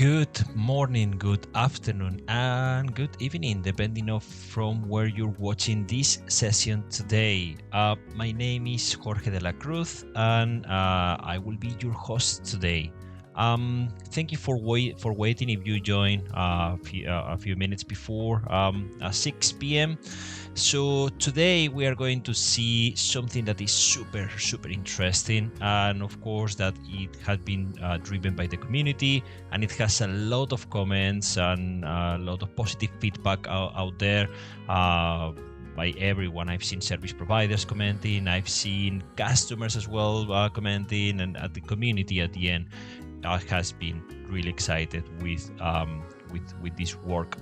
Good morning, good afternoon, and good evening, depending on from where you're watching this session today. My name is Jorge de la Cruz, and I will be your host today. Thank you for waiting. If you joined a few minutes before 6 p.m. So today we are going to see something that is super interesting, and of course that it has been driven by the community, and it has a lot of comments and a lot of positive feedback out there by everyone. I've seen service providers commenting, I've seen customers as well commenting, and at the community at the end has been really excited with this work.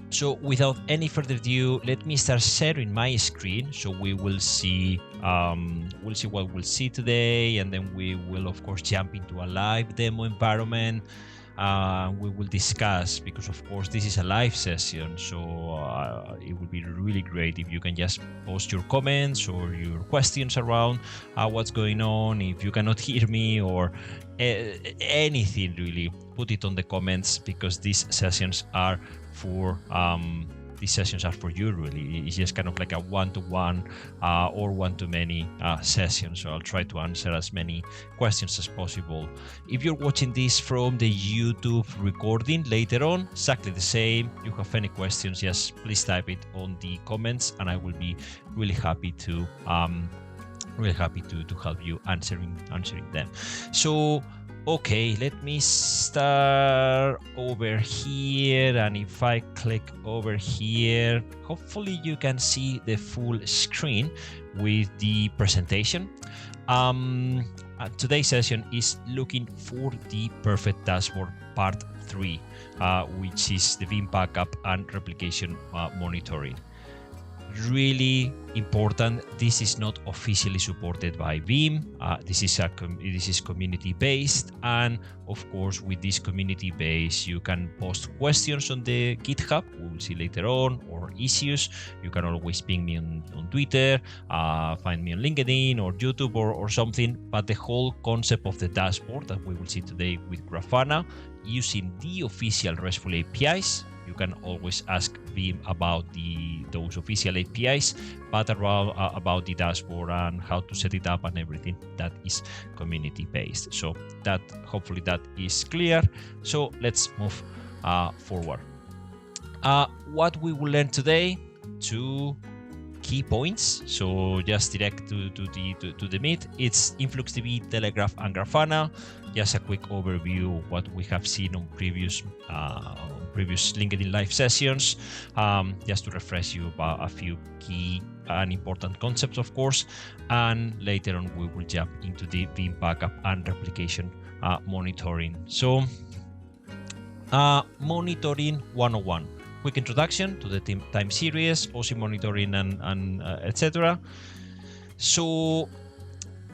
So without any further ado, let me start sharing my screen so we will see what we'll see today, and then we will of course jump into a live demo environment. We will discuss, because of course this is a live session, so it would be really great if you can just post your comments or your questions around what's going on. If you cannot hear me or anything, really put it on the comments, because these sessions are for you, really. It's just kind of like a one-to-one or one-to-many session, so I'll try to answer as many questions as possible. If you're watching this from the YouTube recording later on, exactly the same. You have any questions, just please type it on the comments, and I will be really happy to help you answering them. So okay, let me start over here, and if I click over here, hopefully you can see the full screen with the presentation. Today's session is looking for the perfect dashboard part 3, which is the Veeam backup and replication monitoring. Really important. This is not officially supported by Veeam. This is community based, and of course with this community base you can post questions on the GitHub, we will see later on, or issues. You can always ping me on Twitter, find me on LinkedIn or YouTube or something. But the whole concept of the dashboard that we will see today with Grafana, using the official RESTful APIs. You can always ask Veeam about those official APIs, but about the dashboard and how to set it up and everything, that is community based. So that hopefully that is clear. So let's move forward. What we will learn today, 2 key points. So just direct to the meat. It's InfluxDB, Telegraf, and Grafana. Just a quick overview of what we have seen on previous LinkedIn live sessions, just to refresh you about a few key and important concepts, of course. And later on, we will jump into the Veeam backup and replication monitoring. So, monitoring 101. Quick introduction to the time series, OC monitoring, and etc. So,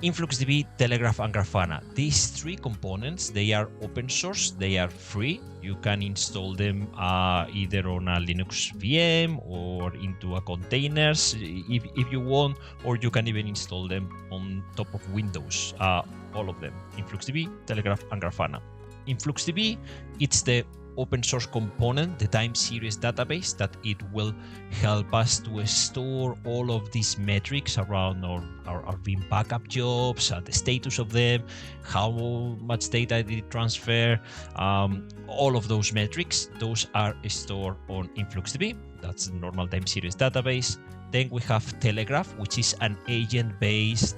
InfluxDB, Telegraf, and Grafana. These 3 components, they are open source, they are free. You can install them either on a Linux VM or into a containers if you want, or you can even install them on top of Windows. All of them, InfluxDB, Telegraf, and Grafana. InfluxDB, it's the open source component, the time series database, that it will help us to store all of these metrics around our Veeam backup jobs, the status of them, how much data did it transfer, all of those metrics. Those are stored on InfluxDB. That's the normal time series database. Then we have Telegraf, which is an agent-based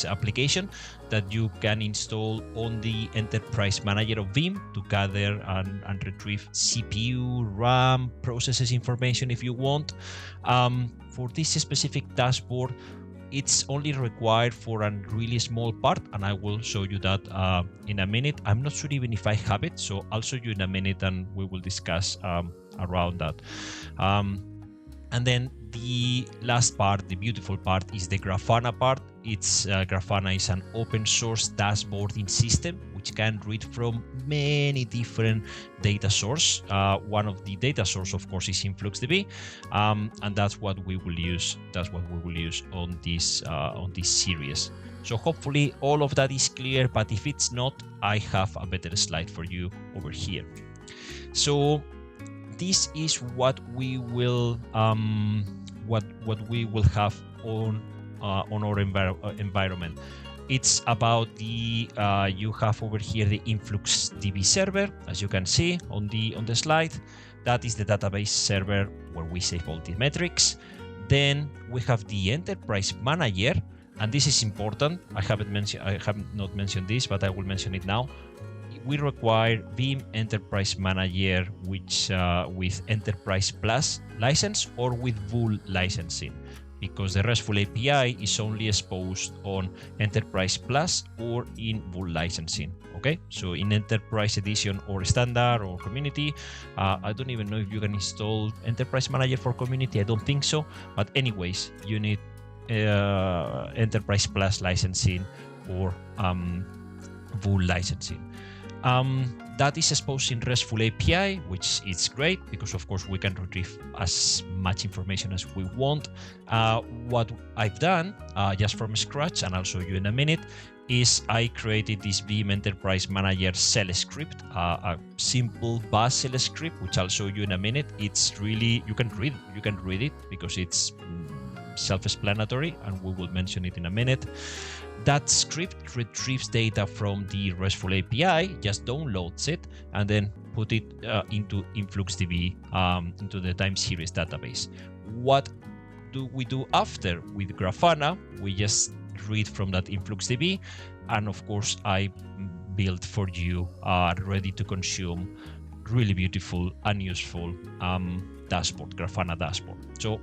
application that you can install on the Enterprise Manager of Veeam to gather and retrieve CPU, RAM, processes information if you want. For this specific dashboard, it's only required for a really small part, and I will show you that in a minute. I'm not sure even if I have it, so I'll show you in a minute and we will discuss around that. And then the last part, the beautiful part, is the Grafana part. Grafana is an open source dashboarding system which can read from many different data sources. One of the data source, of course, is InfluxDB, and that's what we will use. That's what we will use on this series. So hopefully all of that is clear, but if it's not, I have a better slide for you over here. So this is what we will what we will have on our environment. It's about the you have over here the InfluxDB server, as you can see on the slide. That is the database server where we save all the metrics. Then we have the Enterprise Manager, and this is important. I have not mentioned this, but I will mention it now. We require Veeam Enterprise Manager, which with Enterprise Plus license or with full licensing, because the RESTful API is only exposed on Enterprise Plus or in full licensing. Okay, so in Enterprise Edition or Standard or Community, I don't even know if you can install Enterprise Manager for Community. I don't think so. But anyways, you need Enterprise Plus licensing or full licensing. That is exposed in RESTful API, which is great because of course we can retrieve as much information as we want. What I've done just from scratch, and I'll show you in a minute, is I created this Veeam Enterprise Manager shell script, a simple bash shell script, which I'll show you in a minute. It's really, you can read it because it's self-explanatory, and we will mention it in a minute. That script retrieves data from the RESTful API, just downloads it, and then put it into InfluxDB, into the time series database. What do we do after? With Grafana, we just read from that InfluxDB, and of course I built for you a ready to consume, really beautiful and useful dashboard, Grafana dashboard. So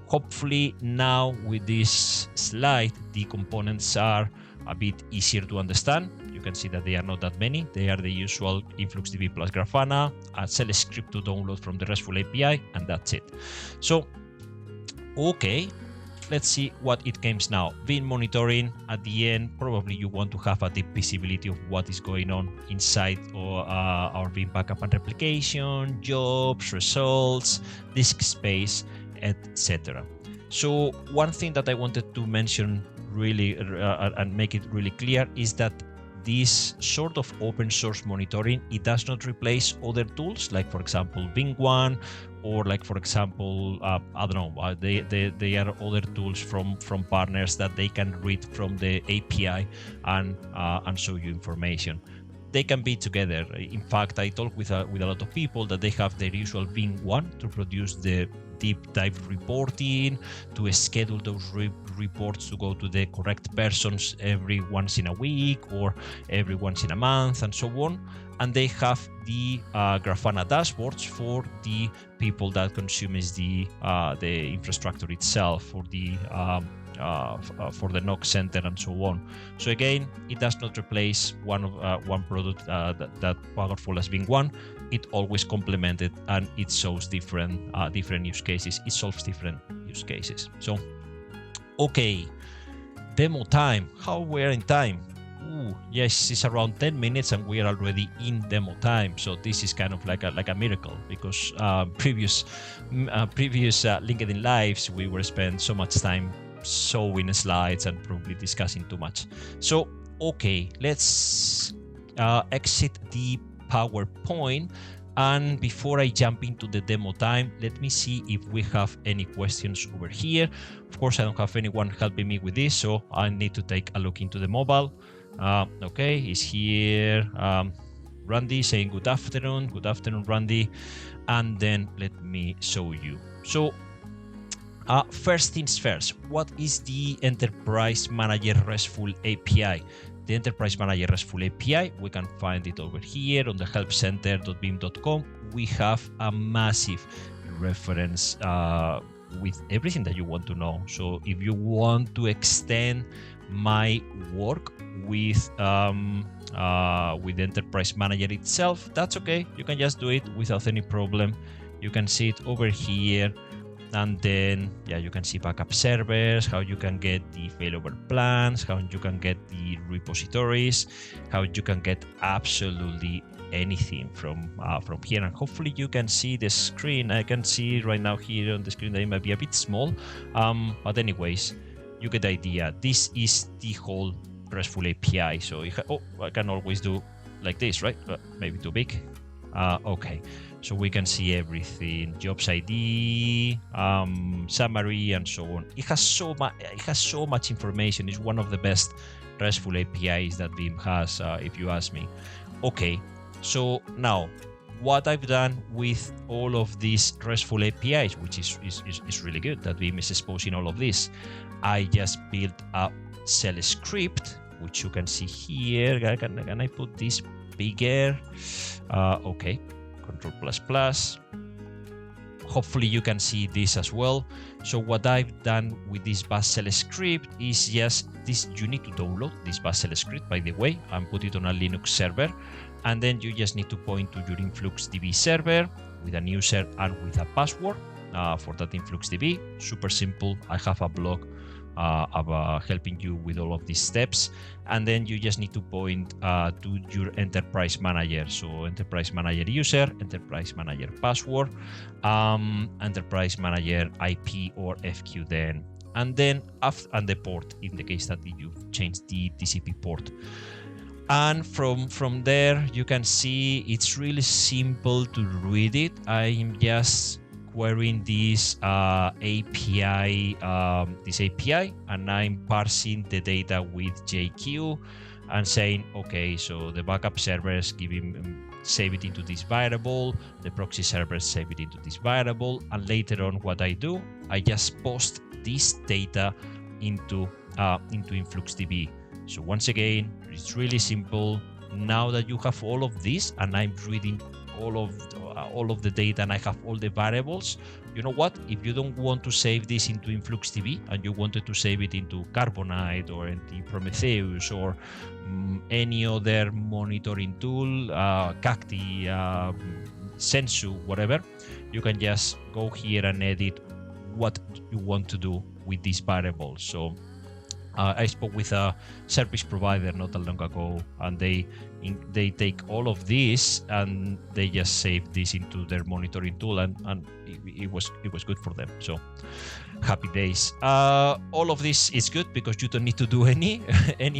hopefully now with this slide, the components are a bit easier to understand. You can see that they are not that many. They are the usual InfluxDB plus Grafana, a shell script to download from the RESTful API, and that's it. So, okay, let's see what it comes now. Veeam monitoring, at the end, probably you want to have a deep visibility of what is going on inside our Veeam backup and replication, jobs, results, disk space, etc. So one thing that I wanted to mention really and make it really clear is that this sort of open source monitoring, it does not replace other tools, like for example Veeam or like for example I don't know, they are other tools from partners that they can read from the API and show you information. They can be together. In fact, I talk with a lot of people that they have their usual Veeam to produce the deep dive reporting, to schedule those reports to go to the correct persons every once in a week or every once in a month and so on. And they have the Grafana dashboards for the people that consumes the infrastructure itself, for the NOC center and so on. So again, it does not replace one product that powerful as Veeam. It always complemented, and it shows different use cases. It solves different use cases. So, okay, demo time. How we're in time? Ooh, yes, it's around 10 minutes, and we are already in demo time. So this is kind of like a miracle, because previous LinkedIn lives we were spent so much time showing slides and probably discussing too much. So okay, let's exit the PowerPoint, and before I jump into the demo time, let me see if we have any questions over here. Of course, I don't have anyone helping me with this, so I need to take a look into the mobile. Okay, he's here. Randy saying good afternoon, Randy. And then let me show you. So first things first, what is the Enterprise Manager RESTful API? The Enterprise Manager RESTful API, we can find it over here on the helpcenter.veeam.com. We have a massive reference with everything that you want to know. So if you want to extend my work with Enterprise Manager itself, that's okay. You can just do it without any problem. You can see it over here. And then, yeah, you can see backup servers, how you can get the failover plans, how you can get the repositories, how you can get absolutely anything from here. And hopefully you can see the screen. I can see right now here on the screen that it might be a bit small, but anyways, you get the idea. This is the whole RESTful API. So I can always do like this, right? Maybe too big. Okay, so we can see everything: jobs ID, summary, and so on. It has so much information. It's one of the best RESTful APIs that Veeam has, if you ask me. Okay, so now what I've done with all of these RESTful APIs, which is really good that Veeam is exposing all of this, I just built a shell script, which you can see here. Can I put this bigger? Okay, Control++. Hopefully you can see this as well. So what I've done with this bash shell script is just this. You need to download this bash shell script, by the way, and put it on a Linux server. And then you just need to point to your InfluxDB server with an user and with a password for that InfluxDB. Super simple. I have a blog about helping you with all of these steps. And then you just need to point to your enterprise manager. So enterprise manager user, enterprise manager password, enterprise manager IP or FQ then. And then and the port in the case that you've changed the TCP port. And from there, you can see it's really simple to read it. I'm just querying this API, and I'm parsing the data with JQ and saying, okay, so the backup servers save it into this variable, the proxy servers save it into this variable, and later on, what I do, I just post this data into InfluxDB. So once again, it's really simple. Now that you have all of this, and I'm reading all of the data, and I have all the variables, you know what? If you don't want to save this into InfluxDB and you wanted to save it into Carbonite or into Prometheus or any other monitoring tool, Cacti, Sensu, whatever, you can just go here and edit what you want to do with these variables. So I spoke with a service provider not that long ago, and they take all of this and they just save this into their monitoring tool, and it was good for them. So happy days. All of this is good because you don't need to do any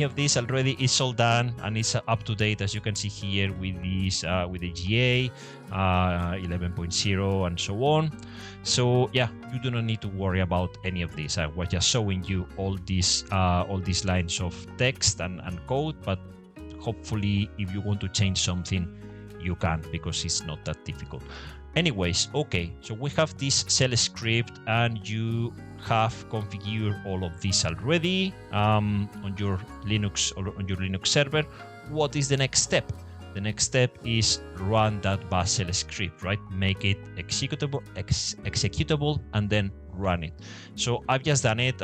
of this already. It's all done and it's up to date, as you can see here with this with the GA 11.0 and so on. So yeah, you do not need to worry about any of this. I was just showing you all these lines of text and code, but hopefully if you want to change something, you can, because it's not that difficult. Anyways, okay, so we have this shell script and you have configured all of this already on your Linux or on your Linux server. What is the next step? The next step is run that bash shell script, right? Make it executable, and then run it. So I've just done it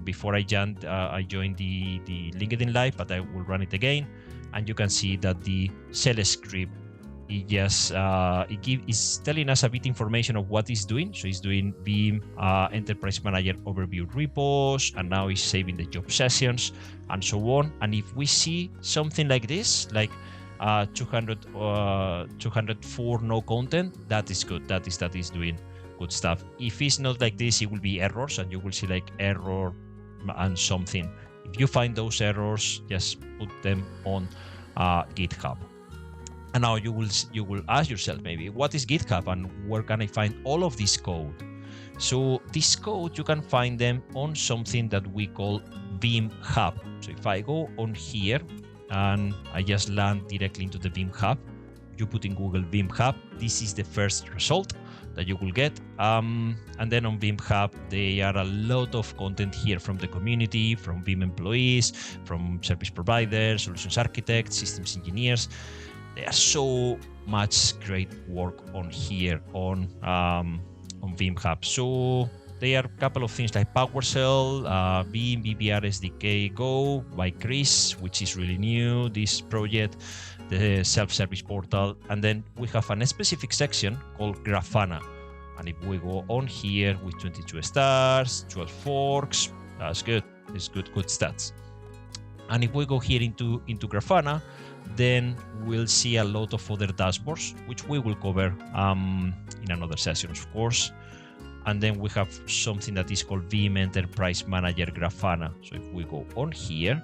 before I joined the LinkedIn Live, but I will run it again, and you can see that the shell script is telling us a bit information of what it's doing. So it's doing Veeam Enterprise Manager Overview repos, and now it's saving the job sessions and so on. And if we see something like this, like 204 no content, that is good. That is doing good stuff. If it's not like this, it will be errors, and you will see like error and something. If you find those errors, just put them on GitHub. And now you will ask yourself, maybe, what is GitHub and where can I find all of this code? So this code, you can find them on something that we call Veeam Hub. So if I go on here and I just land directly into the Veeam Hub, you put in Google Veeam Hub, this is the first result that you will get. And then on Veeam Hub, there are a lot of content here from the community, from Veeam employees, from service providers, solutions architects, systems engineers. There's so much great work on here on Veeam Hub. So there are a couple of things like PowerShell, Veeam VBR SDK Go by Chris, which is really new, this project, the self-service portal, and then we have a specific section called Grafana. And if we go on here with 22 stars, 12 forks, that's good. It's good stats. And if we go here into Grafana, then we'll see a lot of other dashboards, which we will cover in another session, of course. And then we have something that is called Veeam Enterprise Manager Grafana. So if we go on here,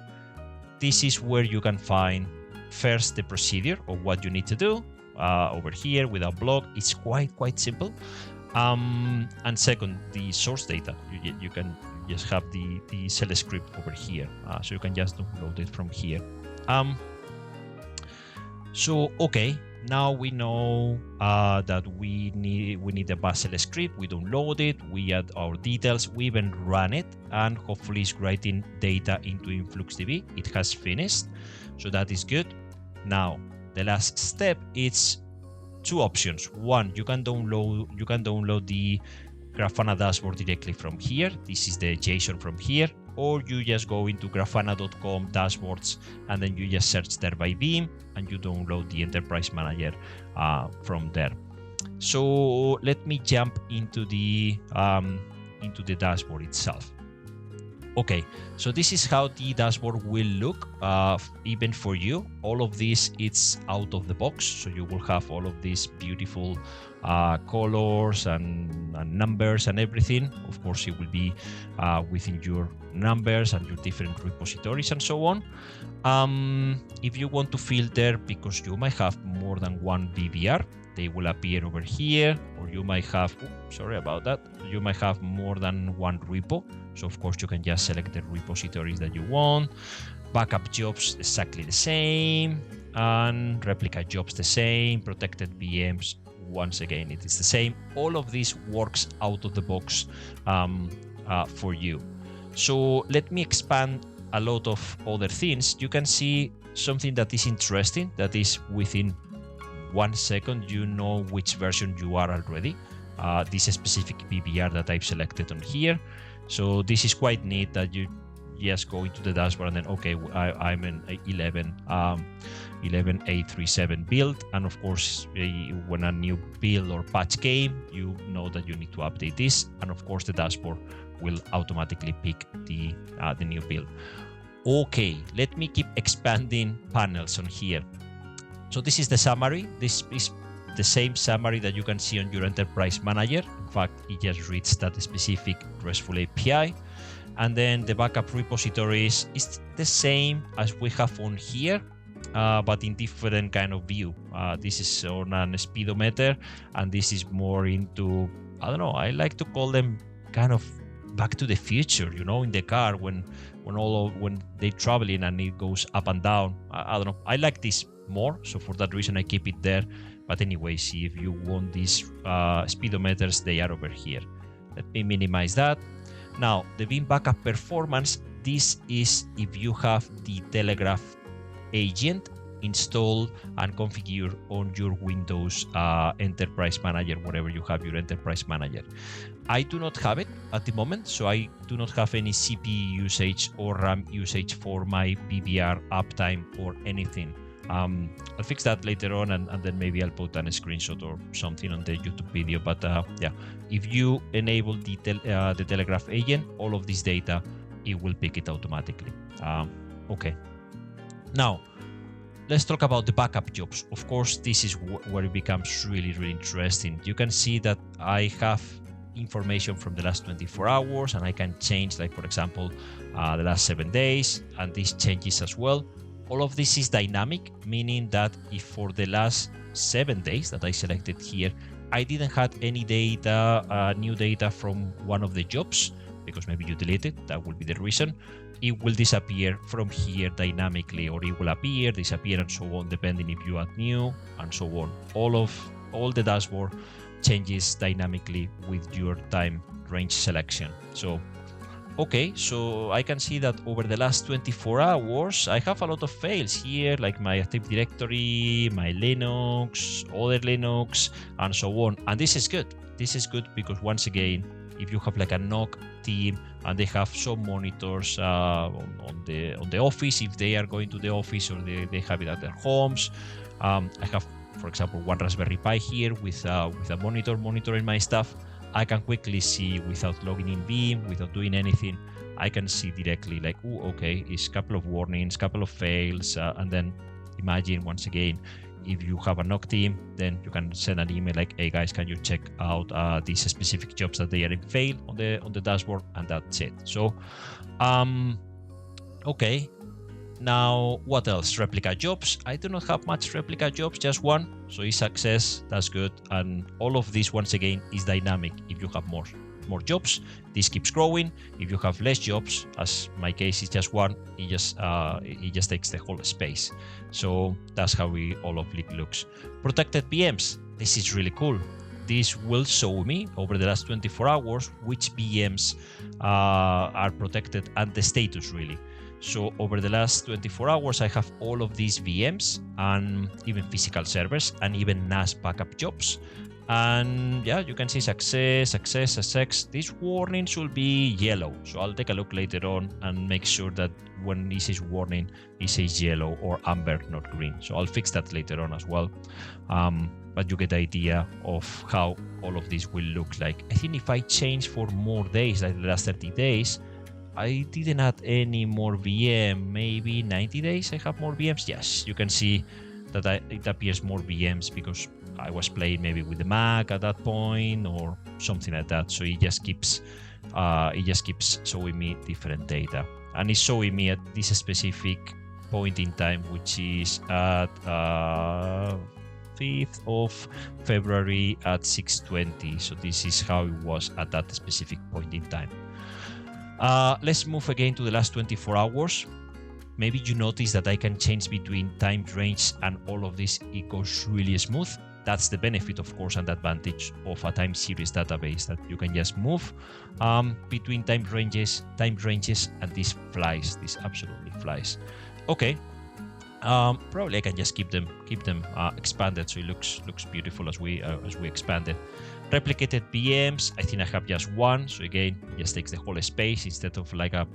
this is where you can find first the procedure of what you need to do over here with a blog. It's quite simple. And second, the source data. You can just have the shell script over here, so you can just download it from here. So okay, now we know that we need a bash shell script. We download it, we add our details, we even run it, and hopefully it's writing data into InfluxDB. It has finished, so that is good. Now the last step is two options. One, you can download the Grafana dashboard directly from here. This is the JSON from here, or you just go into grafana.com dashboards and then you just search there by Veeam and you download the Enterprise Manager from there. So let me jump into the dashboard itself. Okay, so this is how the dashboard will look even for you. All of this, it's out of the box, so you will have all of these beautiful colors and numbers and everything. Of course, it will be within your numbers and your different repositories and so on. If you want to filter, because you might have more than one BBR, they will appear over here, or you might have, sorry about that, you might have more than one repo. So of course you can just select the repositories that you want. Backup jobs exactly the same, and replica jobs the same. Protected VMs, once again it is the same. All of this works out of the box for you. So let me expand a lot of other things. You can see something that is interesting, that is within 1 second you know which version you are already. This specific BBR that I've selected on here. So this is quite neat that you just go into the dashboard and then, okay, I'm in 11.837 build. And of course, when a new build or patch came, you know that you need to update this. And of course, the dashboard will automatically pick the new build. Okay, let me keep expanding panels on here. So this is the summary. This is the same summary that you can see on your Enterprise Manager. In fact, it just reads that specific RESTful API. And then the backup repositories is the same as we have on here, but in different kind of view. This is on an speedometer, and this is more into, I don't know, I like to call them kind of back to the future, you know, in the car when they're traveling and it goes up and down. I don't know, I like this more, so for that reason I keep it there. But anyway, see, if you want these speedometers, they are over here. Let me minimize that. Now, the Veeam backup performance, this is if you have the Telegraf agent installed and configured on your Windows Enterprise Manager, wherever you have your Enterprise Manager. I do not have it at the moment, so I do not have any CPU usage or RAM usage for my BBR uptime or anything. I'll fix that later on, and then maybe I'll put a screenshot or something on the YouTube video. But yeah, if you enable the Telegraf agent, all of this data, it will pick it automatically. Okay. Now, let's talk about the backup jobs. Of course, this is where it becomes really, really interesting. You can see that I have information from the last 24 hours, and I can change, like, for example, the last 7 days, and this changes as well. All of this is dynamic, meaning that if for the last 7 days that I selected here, I didn't have any data, new data from one of the jobs, because maybe you deleted, that will be the reason, it will disappear from here dynamically, or it will appear, disappear, and so on, depending if you add new, and so on. All the dashboard changes dynamically with your time range selection. So okay, so I can see that over the last 24 hours, I have a lot of fails here, like my Active Directory, my Linux, other Linux, and so on. And this is good. This is good because, once again, if you have like a NOC team and they have some monitors on the office, if they are going to the office or they have it at their homes, I have, for example, one Raspberry Pi here with a monitor monitoring my stuff. I can quickly see without logging in Veeam, without doing anything. I can see directly like, oh, okay, it's a couple of warnings, couple of fails, and then imagine once again, if you have a NOC team, then you can send an email like, hey guys, can you check out these specific jobs that they are in fail on the dashboard, and that's it. So okay, now what else? Replica jobs. I do not have much replica jobs, just one, so it's success, that's good. And all of this once again is dynamic. If you have more jobs, this keeps growing. If you have less jobs, as my case is just one, it just takes the whole space. So that's how all of it looks. Protected VMs. This is really cool. This will show me over the last 24 hours which VMs are protected and the status really. So over the last 24 hours, I have all of these VMs and even physical servers and even Nas Backup Jobs. And yeah, you can see success. This warning should be yellow. So I'll take a look later on and make sure that when it says warning, it says yellow or amber, not green. So I'll fix that later on as well. But you get the idea of how all of this will look like. I think if I change for more days, like the last 30 days, I didn't add any more VM. Maybe 90 days I have more VMs. Yes, you can see that it appears more VMs because I was playing maybe with the Mac at that point or something like that. So it just keeps showing me different data, and it's showing me at this specific point in time, which is at 5th of February at 6:20. So this is how it was at that specific point in time. Let's move again to the last 24 hours. Maybe you notice that I can change between time range and all of this. It goes really smooth. That's the benefit, of course, and advantage of a time series database, that you can just move between time ranges, and this flies. This absolutely flies. Okay. Probably I can just keep them expanded, so it looks beautiful as we expand it. Replicated VMs, I think I have just one, so again, it just takes the whole space instead of like a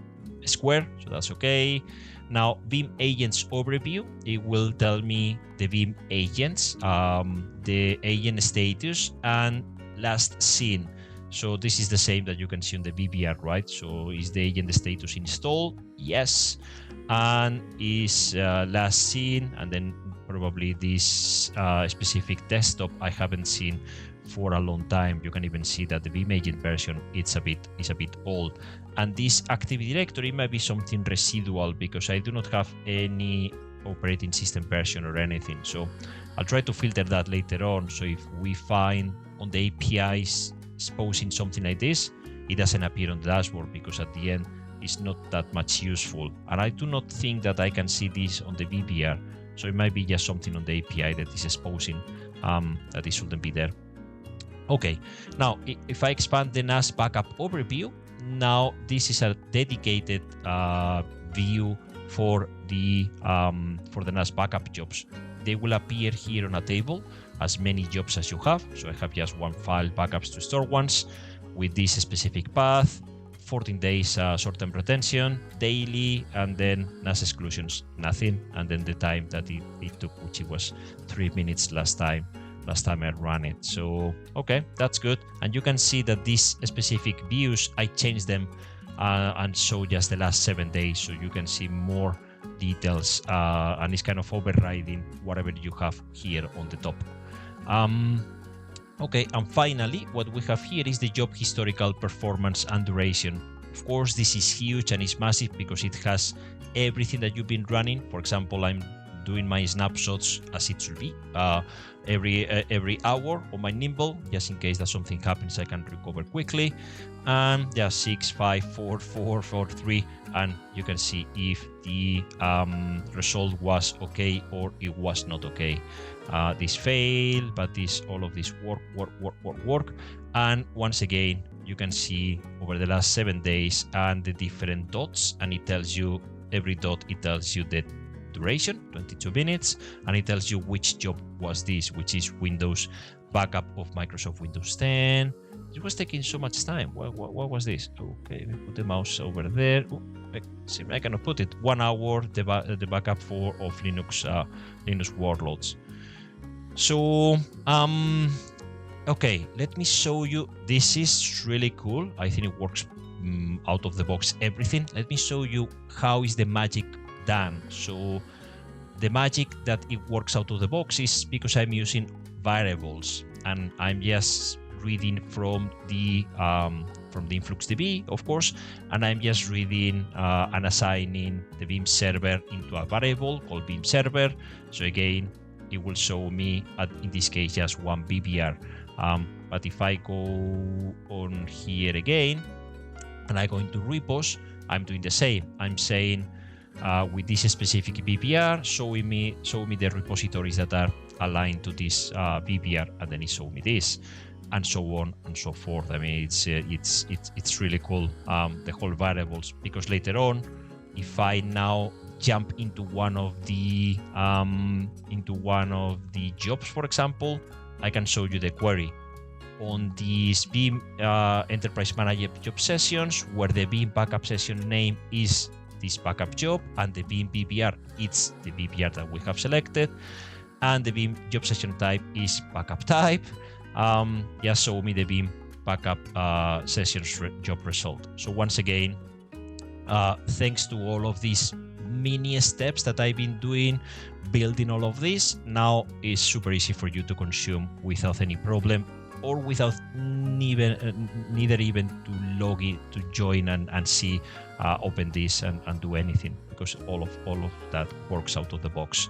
square, so that's okay. Now, Veeam Agents Overview, it will tell me the Veeam agents, the agent status, and last seen. So this is the same that you can see on the VBR, right? So is the agent status installed? Yes. And is last seen, and then probably this specific desktop I haven't seen for a long time. You can even see that the Veeam agent version is a bit old, and this Active Directory might be something residual because I do not have any operating system version or anything. So I'll try to filter that later on. So if we find on the APIs exposing something like this, it doesn't appear on the dashboard because at the end it's not that much useful. And I do not think that I can see this on the VBR. So it might be just something on the API that is exposing that it shouldn't be there. Okay, now if I expand the Nas Backup Overview, now this is a dedicated view for the Nas Backup jobs. They will appear here on a table as many jobs as you have. So I have just one file, backups to store ones, with this specific path, 14 days short-term retention, daily, and then Nas exclusions, nothing, and then the time that it took, which it was 3 minutes last time I ran it. So okay, that's good. And you can see that these specific views, I changed them and show just the last 7 days, so you can see more details, and it's kind of overriding whatever you have here on the top. Okay, and finally, what we have here is the job historical performance and duration. Of course, this is huge and it's massive because it has everything that you've been running. For example, I'm doing my snapshots as it should be every hour on my Nimble, just in case that something happens, I can recover quickly. And yeah, 6, 5, 4, 4, 4, 3, and you can see if the result was okay or it was not okay. This failed, but all of this work. And once again, you can see over the last 7 days and the different dots, and it tells you every dot. It tells you the duration, 22 minutes, and it tells you which job was this, which is Windows backup of Microsoft Windows 10. It was taking so much time. What was this? Okay, we put the mouse over there. See, I cannot put it. 1 hour the backup of Linux workloads. So okay, let me show you. This is really cool. I think it works out of the box everything. Let me show you how is the magic done. So the magic that it works out of the box is because I'm using variables, and I'm just reading from the InfluxDB, of course, and I'm just reading and assigning the Veeam server into a variable called Veeam server. So again, it will show me, in this case, just one BBR. But if I go on here again and I go into repos, I'm doing the same. I'm saying with this specific BBR, show me the repositories that are aligned to this BBR, and then it show me this, and so on and so forth. I mean, it's really cool, the whole variables, because later on, if I now jump into one of the jobs, for example, I can show you the query on these Veeam Enterprise Manager job sessions, where the Veeam backup session name is this backup job, and the Veeam BBR, it's the BBR that we have selected, and the Veeam job session type is backup type. Just show me the Veeam backup sessions job result. So once again, thanks to all of these mini steps that I've been doing, building all of this, now it's super easy for you to consume without any problem, or without neither even to log in, to join and see, open this and do anything, because all of that works out of the box.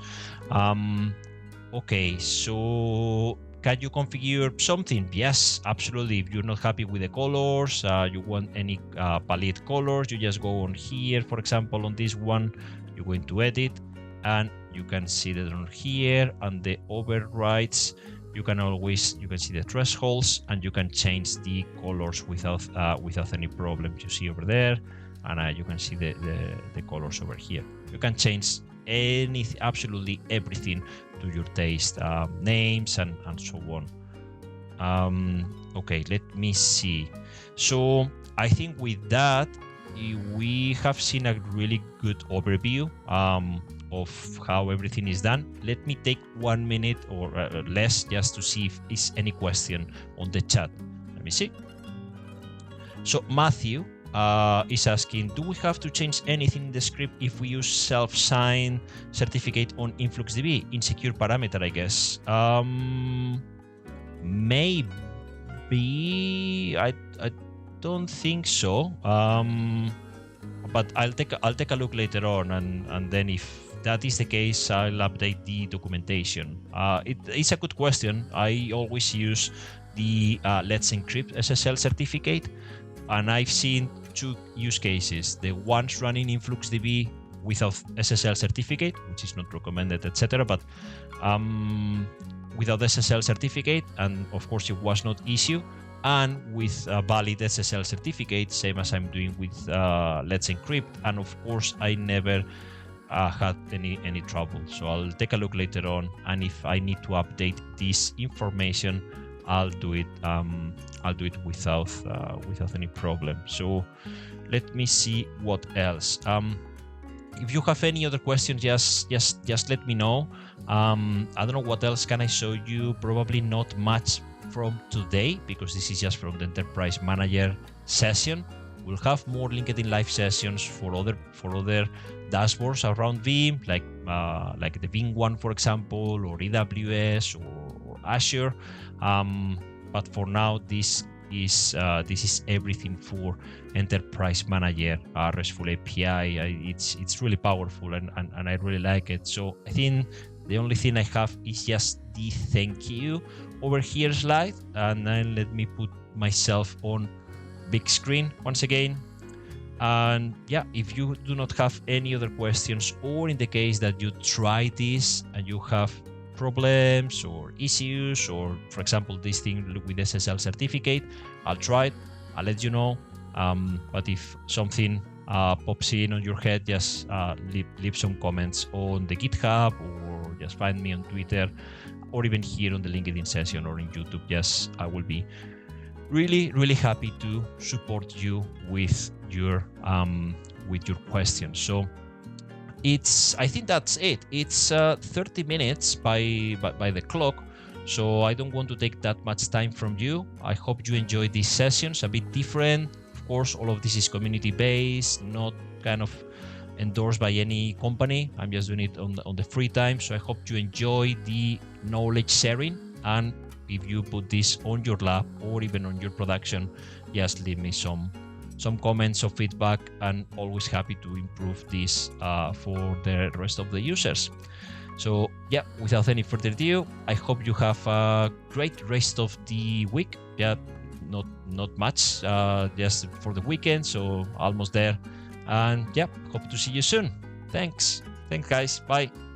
Okay, so can you configure something? Yes, absolutely. If you're not happy with the colors, you want any palette colors, you just go on here, for example, on this one, you go into edit, and you can see that on here, and the overrides, you can see the thresholds, and you can change the colors without any problems. You see over there, and you can see the colors over here. You can change absolutely everything to your taste, names and so on. Okay, let me see. So I think with that, we have seen a really good overview of how everything is done. Let me take 1 minute or less just to see if there's any question on the chat. Let me see. So Matthew is asking, do we have to change anything in the script if we use self-sign certificate on InfluxDB? Insecure parameter, I guess. Maybe. I don't think so. But I'll take a look later on, and then if that is the case, I'll update the documentation. It's a good question. I always use the Let's Encrypt SSL certificate, and I've seen two use cases. The ones running InfluxDB without SSL certificate, which is not recommended, etc. But without SSL certificate, and of course it was not issue, and with a valid SSL certificate, same as I'm doing with Let's Encrypt, and of course I never had any trouble. So I'll take a look later on, and if I need to update this information, I'll do it without any problem. So let me see what else. If you have any other questions, just let me know. I don't know what else can I show you. Probably not much from today, because this is just from the Enterprise Manager session. We'll have more LinkedIn Live sessions for other dashboards around Veeam, like the Veeam one, for example, or AWS or Azure. But for now, this is everything for Enterprise Manager RESTful API. It's really powerful, and I really like it. So I think the only thing I have is just the thank you over here slide, and then let me put myself on big screen once again. And yeah, if you do not have any other questions, or in the case that you try this and you have problems or issues, or for example this thing with SSL certificate, I'll try it, I'll let you know. But if something pops in on your head, just leave some comments on the GitHub, or just find me on Twitter, or even here on the LinkedIn session or in YouTube. Yes, I will be really happy to support you with your questions. So I think that's it. It's 30 minutes by the clock, so I don't want to take that much time from you. I hope you enjoy these sessions, a bit different. Of course, all of this is community based, not kind of endorsed by any company. I'm just doing it on the free time. So I hope you enjoy the knowledge sharing. And if you put this on your lab or even on your production, just leave me some comments or feedback, and always happy to improve this for the rest of the users. So yeah, without any further ado, I hope you have a great rest of the week. Yeah, not much, just for the weekend, so almost there. And yeah, hope to see you soon. Thanks guys, bye.